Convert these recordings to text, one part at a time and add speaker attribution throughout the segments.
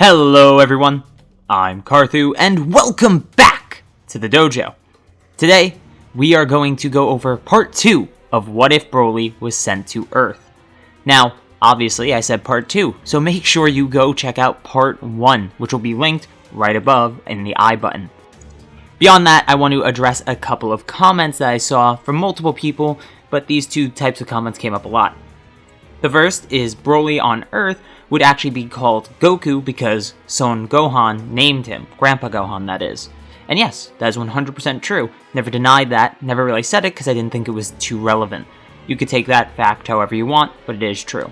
Speaker 1: Hello everyone, I'm Carthu, and welcome back to the Dojo. Today, we are going to go over part 2 of What If BROLY was sent to Earth. Now, obviously I said part 2, so make sure you go check out part 1, which will be linked right above in the I button. Beyond that, I want to address a couple of comments that I saw from multiple people, but these two types of comments came up a lot. The first is BROLY on Earth would actually be called Goku because Son Gohan named him, Grandpa Gohan that is. And yes, that is 100% true. Never denied that, never really said it because I didn't think it was too relevant. You could take that fact however you want, but it is true.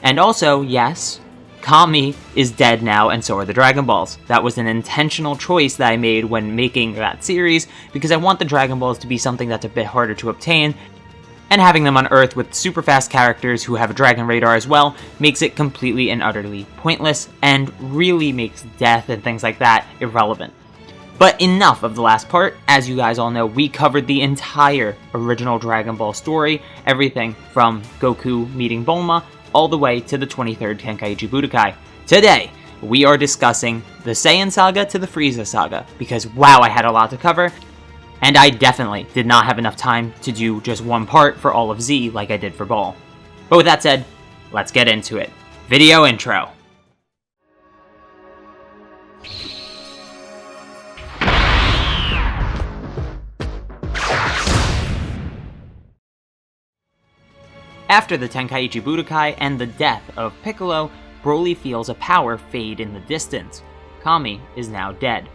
Speaker 1: And also, yes, Kami is dead now and so are the Dragon Balls. That was an intentional choice that I made when making that series because I want the Dragon Balls to be something that's a bit harder to obtain, and having them on Earth with super fast characters who have a dragon radar as well makes it completely and utterly pointless and really makes death and things like that irrelevant. But enough of the last part. As you guys all know, we covered the entire original Dragon Ball story, everything from Goku meeting Bulma all the way to the 23rd Tenkaichi Budokai. Today, we are discussing the Saiyan Saga to the Frieza Saga, because wow, I had a lot to cover. And I definitely did not have enough time to do just one part for all of Z like I did for Ball. But with that said, let's get into it. Video intro. After the Tenkaichi Budokai and the death of Piccolo, BROLY feels a power fade in the distance. Kami is now dead.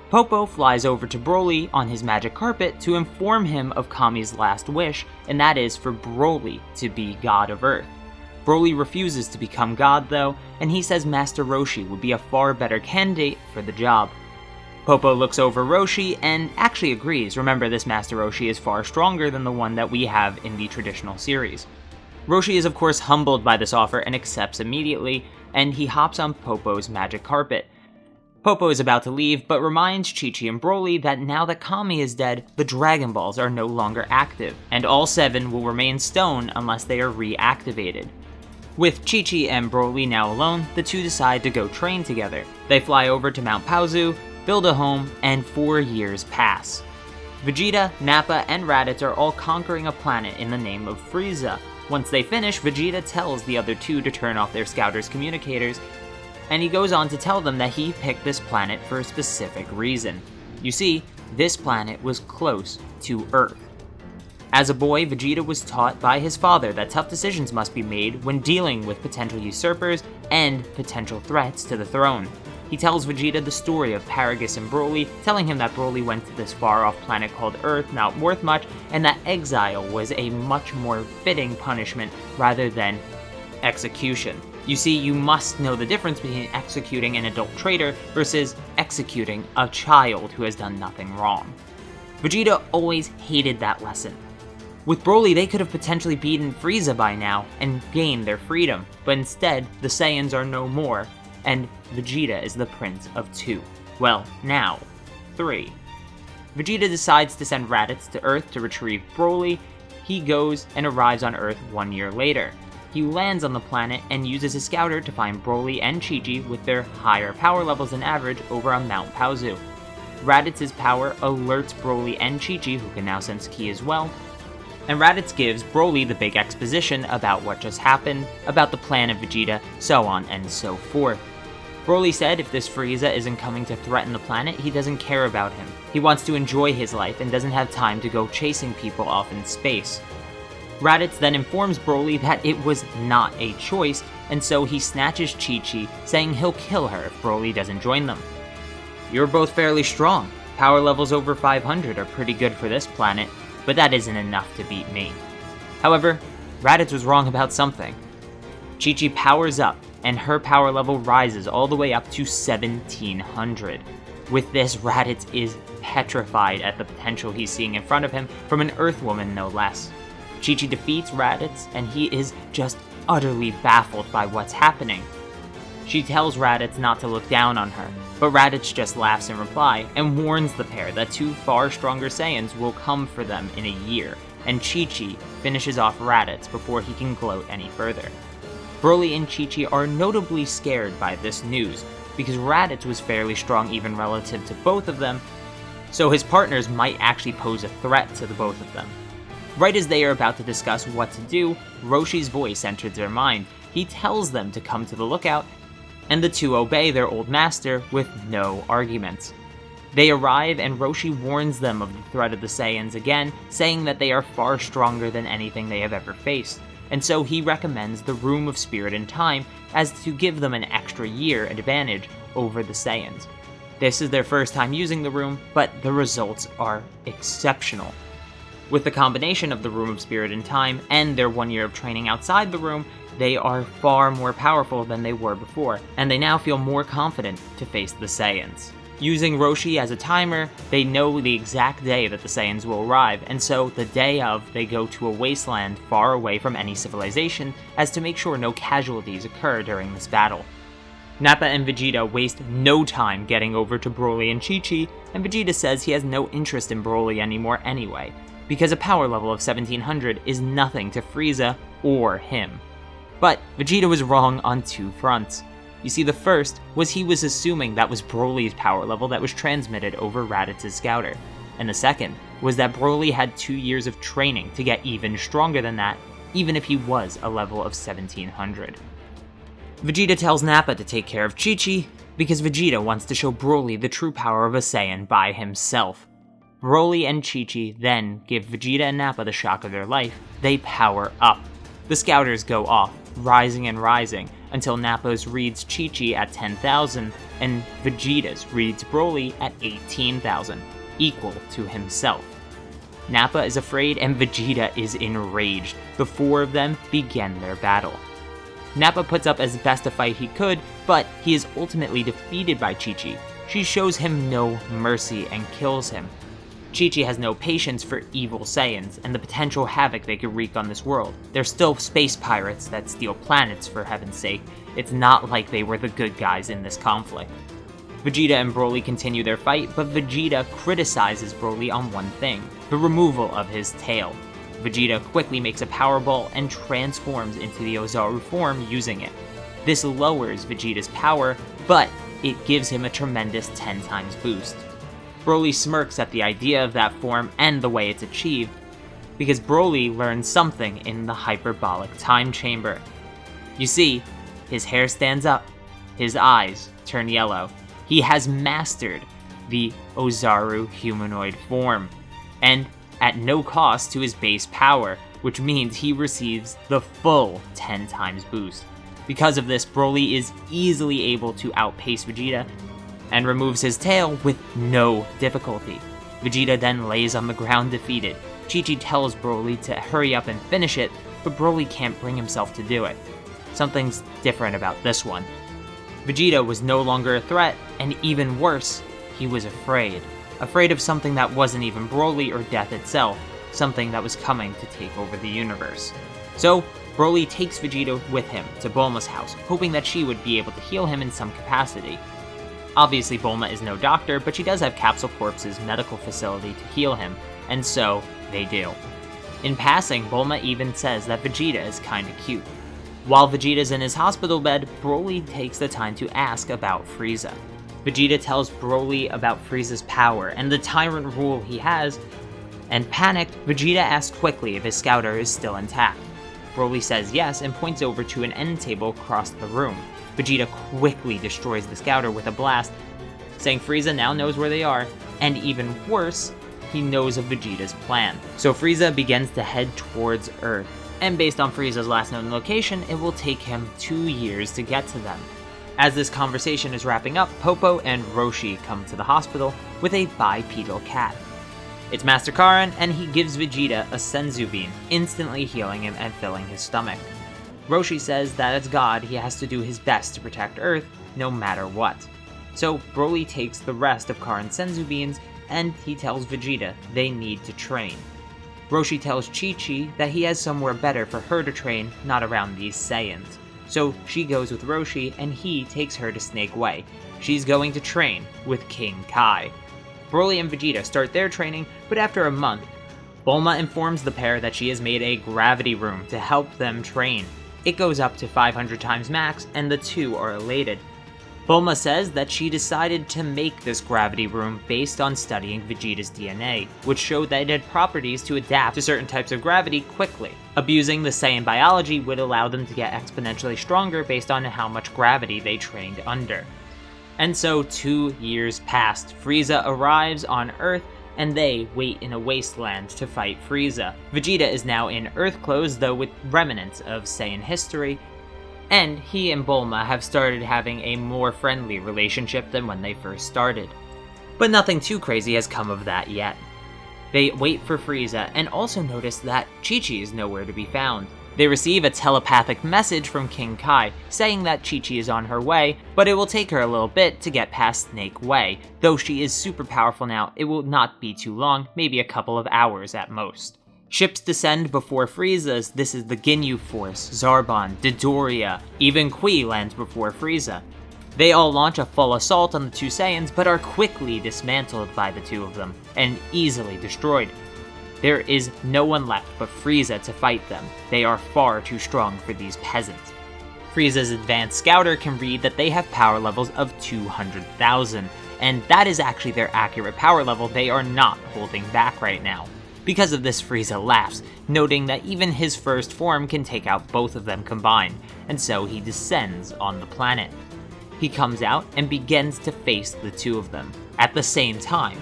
Speaker 1: Popo flies over to BROLY on his magic carpet to inform him of Kami's last wish, and that is for BROLY to be God of Earth. BROLY refuses to become God though, and he says Master Roshi would be a far better candidate for the job. Popo looks over Roshi and actually agrees. Remember, this Master Roshi is far stronger than the one that we have in the traditional series. Roshi is of course humbled by this offer and accepts immediately, and he hops on Popo's magic carpet. Popo is about to leave, but reminds Chi-Chi and BROLY that now that Kami is dead, the Dragon Balls are no longer active, and all 7 will remain stone unless they are reactivated. With Chi-Chi and BROLY now alone, the two decide to go train together. They fly over to Mount Paozu, build a home, and 4 years pass. Vegeta, Nappa, and Raditz are all conquering a planet in the name of Frieza. Once they finish, Vegeta tells the other two to turn off their Scouters communicators, and he goes on to tell them that he picked this planet for a specific reason. You see, this planet was close to Earth. As a boy, Vegeta was taught by his father that tough decisions must be made when dealing with potential usurpers and potential threats to the throne. He tells Vegeta the story of Paragus and BROLY, telling him that BROLY went to this far-off planet called Earth, not worth much, and that exile was a much more fitting punishment rather than execution. You see, you must know the difference between executing an adult traitor versus executing a child who has done nothing wrong. Vegeta always hated that lesson. With BROLY, they could have potentially beaten Frieza by now and gained their freedom, but instead, the Saiyans are no more, and Vegeta is the prince of 2. Well, now, 3. Vegeta decides to send Raditz to Earth to retrieve BROLY. He goes and arrives on Earth 1 year later. He lands on the planet and uses his scouter to find BROLY and Chi-Chi with their higher power levels than average over on Mount Paozu. Raditz's power alerts BROLY and Chi-Chi, who can now sense ki as well, and Raditz gives BROLY the big exposition about what just happened, about the plan of Vegeta, so on and so forth. BROLY said if this Frieza isn't coming to threaten the planet, he doesn't care about him. He wants to enjoy his life and doesn't have time to go chasing people off in space. Raditz then informs BROLY that it was not a choice, and so he snatches Chi-Chi, saying he'll kill her if BROLY doesn't join them. You're both fairly strong. Power levels over 500 are pretty good for this planet, but that isn't enough to beat me. However, Raditz was wrong about something. Chi-Chi powers up, and her power level rises all the way up to 1700. With this, Raditz is petrified at the potential he's seeing in front of him from an Earthwoman no less. Chi-Chi defeats Raditz, and he is just utterly baffled by what's happening. She tells Raditz not to look down on her, but Raditz just laughs in reply and warns the pair that 2 far stronger Saiyans will come for them in a year, and Chi-Chi finishes off Raditz before he can gloat any further. BROLY and Chi-Chi are notably scared by this news. because Raditz was fairly strong even relative to both of them, so his partners might actually pose a threat to the both of them. Right as they are about to discuss what to do, Roshi's voice enters their mind. He tells them to come to the lookout, and the two obey their old master with no arguments. They arrive, and Roshi warns them of the threat of the Saiyans again, saying that they are far stronger than anything they have ever faced, and so he recommends the Room of Spirit and Time as to give them an extra year advantage over the Saiyans. This is their first time using the room, but the results are exceptional. With the combination of the Room of Spirit and Time and their 1 year of training outside the room, they are far more powerful than they were before, and they now feel more confident to face the Saiyans. Using Roshi as a timer, they know the exact day that the Saiyans will arrive, and so the day of, they go to a wasteland far away from any civilization as to make sure no casualties occur during this battle. Nappa and Vegeta waste no time getting over to BROLY and Chi-Chi, and Vegeta says he has no interest in BROLY anymore anyway, because a power level of 1700 is nothing to Frieza or him. But Vegeta was wrong on two fronts. You see, the first was he was assuming that was BROLY's power level that was transmitted over Raditz's scouter, and the second was that BROLY had 2 years of training to get even stronger than that, even if he was a level of 1700. Vegeta tells Nappa to take care of Chi-Chi, because Vegeta wants to show BROLY the true power of a Saiyan by himself. BROLY and Chi-Chi then give Vegeta and Nappa the shock of their life. They power up. The scouters go off, rising and rising, until Nappa's reads Chi-Chi at 10,000, and Vegeta's reads BROLY at 18,000, equal to himself. Nappa is afraid and Vegeta is enraged. The four of them begin their battle. Nappa puts up as best a fight he could, but he is ultimately defeated by Chi-Chi. She shows him no mercy and kills him. Chi-Chi has no patience for evil Saiyans and the potential havoc they could wreak on this world. They're still space pirates that steal planets, for heaven's sake. It's not like they were the good guys in this conflict. Vegeta and BROLY continue their fight, but Vegeta criticizes BROLY on one thing: the removal of his tail. Vegeta quickly makes a power ball and transforms into the Ozaru form using it. This lowers Vegeta's power, but it gives him a tremendous 10 times boost. BROLY smirks at the idea of that form and the way it's achieved, because BROLY learns something in the hyperbolic time chamber. You see, his hair stands up, his eyes turn yellow. He has mastered the Ozaru humanoid form, and at no cost to his base power, which means he receives the full 10 times boost. Because of this, BROLY is easily able to outpace Vegeta and removes his tail with no difficulty. Vegeta then lays on the ground defeated. Chi-Chi tells BROLY to hurry up and finish it, but BROLY can't bring himself to do it. Something's different about this one. Vegeta was no longer a threat, and even worse, he was afraid. Afraid of something that wasn't even BROLY or death itself, something that was coming to take over the universe. So, BROLY takes Vegeta with him to Bulma's house, hoping that she would be able to heal him in some capacity. Obviously, Bulma is no doctor, but she does have Capsule Corp's medical facility to heal him, and so they do. In passing, Bulma even says that Vegeta is kinda cute. While Vegeta's in his hospital bed, BROLY takes the time to ask about Frieza. Vegeta tells BROLY about Frieza's power and the tyrant rule he has, and panicked, Vegeta asks quickly if his scouter is still intact. BROLY says yes and points over to an end table across the room. Vegeta quickly destroys the scouter with a blast, saying Frieza now knows where they are, and even worse, he knows of Vegeta's plan. So Frieza begins to head towards Earth, and based on Frieza's last known location, it will take him 2 years to get to them. As this conversation is wrapping up, Popo and Roshi come to the hospital with a bipedal cat. It's Master Karin, and he gives Vegeta a Senzu Bean, instantly healing him and filling his stomach. Roshi says that as God, he has to do his best to protect Earth, no matter what. So BROLY takes the rest of Karin's Senzu Beans, and he tells Vegeta they need to train. Roshi tells Chi-Chi that he has somewhere better for her to train, not around these Saiyans. So she goes with Roshi, and he takes her to Snake Way. She's going to train with King Kai. BROLY and Vegeta start their training, but after a month, Bulma informs the pair that she has made a gravity room to help them train. It goes up to 500 times max, and the two are elated. Bulma says that she decided to make this gravity room based on studying Vegeta's DNA, which showed that it had properties to adapt to certain types of gravity quickly. Abusing the Saiyan biology would allow them to get exponentially stronger based on how much gravity they trained under. And so 2 years passed. Frieza arrives on Earth, and they wait in a wasteland to fight Frieza. Vegeta is now in Earth clothes, though with remnants of Saiyan history, and he and Bulma have started having a more friendly relationship than when they first started. But nothing too crazy has come of that yet. They wait for Frieza and also notice that Chi-Chi is nowhere to be found. They receive a telepathic message from King Kai saying that Chi-Chi is on her way, but it will take her a little bit to get past Snake Way. Though she is super powerful now, it will not be too long, maybe a couple of hours at most. Ships descend before Frieza's. This is the Ginyu Force, Zarbon, Dodoria, even Kui lands before Frieza. They all launch a full assault on the two Saiyans, but are quickly dismantled by the two of them, and easily destroyed. There is no one left but Frieza to fight them. They are far too strong for these peasants. Frieza's advanced scouter can read that they have power levels of 200,000, and that is actually their accurate power level. They are not holding back right now. Because of this, Frieza laughs, noting that even his first form can take out both of them combined, and so he descends on the planet. He comes out and begins to face the two of them at the same time.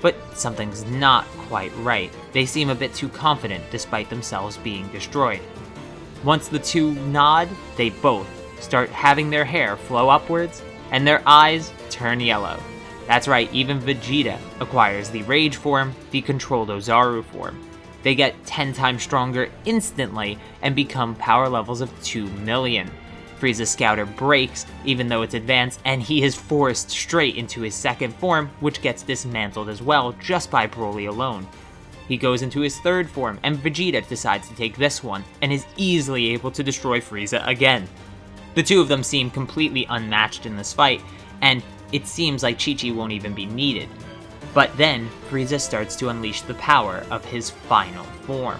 Speaker 1: But something's not quite right. They seem a bit too confident despite themselves being destroyed. Once the two nod, they both start having their hair flow upwards and their eyes turn yellow. That's right, even Vegeta acquires the Rage form, the Controlled Ozaru form. They get 10 times stronger instantly and become power levels of 2 million. Frieza's scouter breaks, even though it's advanced, and he is forced straight into his second form, which gets dismantled as well just by BROLY alone. He goes into his third form, and Vegeta decides to take this one, and is easily able to destroy Frieza again. The two of them seem completely unmatched in this fight, and it seems like Chi-Chi won't even be needed. But then, Frieza starts to unleash the power of his final form.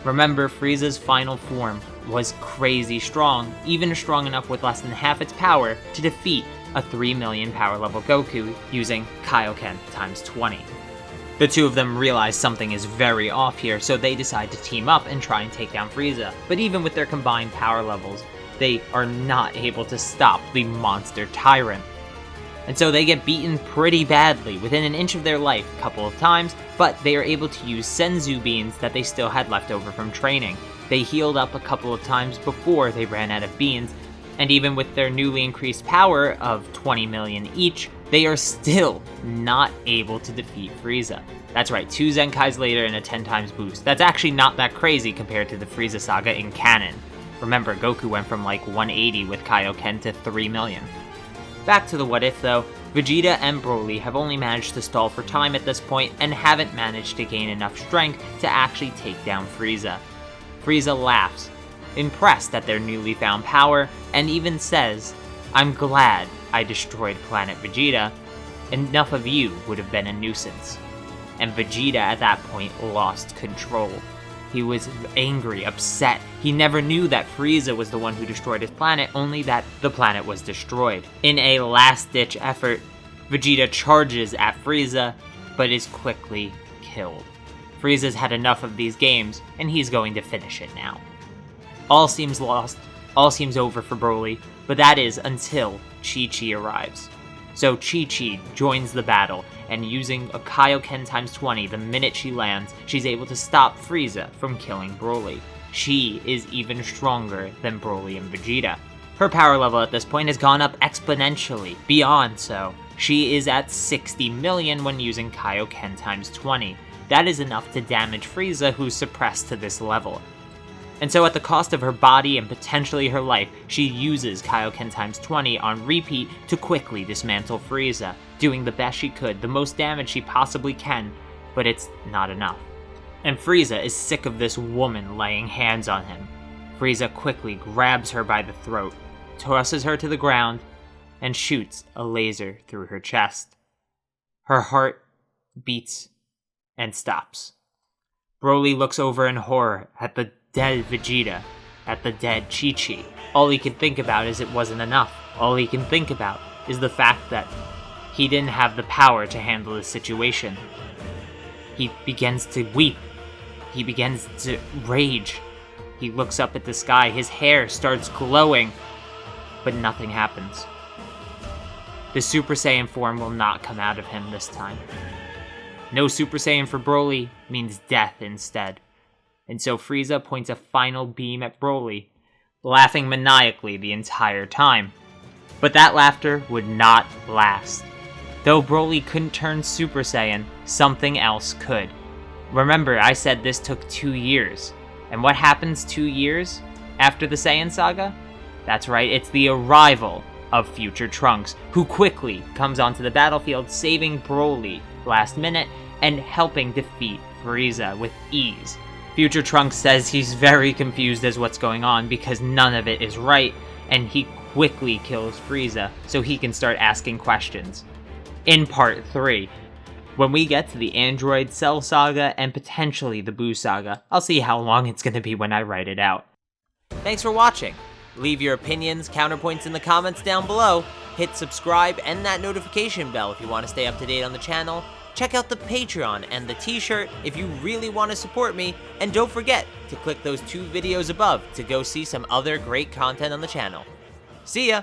Speaker 1: Remember, Frieza's final form was crazy strong, even strong enough with less than half its power to defeat a 3 million power level Goku using Kaioken times 20. The two of them realize something is very off here, so they decide to team up and try and take down Frieza. But even with their combined power levels, they are not able to stop the monster tyrant. And so they get beaten pretty badly, within an inch of their life a couple of times, but they are able to use Senzu beans that they still had left over from training. They healed up a couple of times before they ran out of beans, and even with their newly increased power of 20 million each, they are still not able to defeat Frieza. That's right, 2 Zenkais later and a 10 times boost. That's actually not that crazy compared to the Frieza saga in canon. Remember, Goku went from like 180 with Kaioken to 3 million. Back to the what if though, Vegeta and BROLY have only managed to stall for time at this point and haven't managed to gain enough strength to actually take down Frieza. Frieza laughs, impressed at their newly found power, and even says, "I'm glad I destroyed Planet Vegeta. Enough of you would have been a nuisance." And Vegeta at that point lost control. He was angry, upset. He never knew that Frieza was the one who destroyed his planet, only that the planet was destroyed. In a last-ditch effort, Vegeta charges at Frieza, but is quickly killed. Frieza's had enough of these games, and he's going to finish it now. All seems lost, all seems over for BROLY, but that is until Chi-Chi arrives. So Chi-Chi joins the battle, and using a Kaioken times 20 the minute she lands, she's able to stop Frieza from killing BROLY. She is even stronger than BROLY and Vegeta. Her power level at this point has gone up exponentially, beyond so. She is at 60 million when using Kaioken times 20. That is enough to damage Frieza, who's suppressed to this level. And so at the cost of her body and potentially her life, she uses Kaioken times 20 on repeat to quickly dismantle Frieza, doing the best she could, the most damage she possibly can, but it's not enough. And Frieza is sick of this woman laying hands on him. Frieza quickly grabs her by the throat, tosses her to the ground, and shoots a laser through her chest. Her heart beats and stops. BROLY looks over in horror at the dead Vegeta, at the dead Chi-Chi. All he can think about is it wasn't enough. All he can think about is the fact that he didn't have the power to handle the situation. He begins to weep. He begins to rage. He looks up at the sky. His hair starts glowing, but nothing happens. The Super Saiyan form will not come out of him this time. No Super Saiyan for BROLY means death instead. And so Frieza points a final beam at BROLY, laughing maniacally the entire time. But that laughter would not last. Though BROLY couldn't turn Super Saiyan, something else could. Remember, I said this took 2 years. And what happens 2 years after the Saiyan Saga? That's right, it's the arrival of Future Trunks, who quickly comes onto the battlefield, saving BROLY last minute and helping defeat Frieza with ease. Future Trunks says he's very confused as what's going on because none of it is right, and he quickly kills Frieza so he can start asking questions. In Part 3, when we get to the Android Cell Saga and potentially the Buu Saga, I'll see how long it's going to be when I write it out. Thanks for watching. Leave your opinions, counterpoints in the comments down below. Hit subscribe and that notification bell if you want to stay up to date on the channel. Check out the Patreon and the t-shirt if you really want to support me. And don't forget to click those 2 videos above to go see some other great content on the channel. See ya!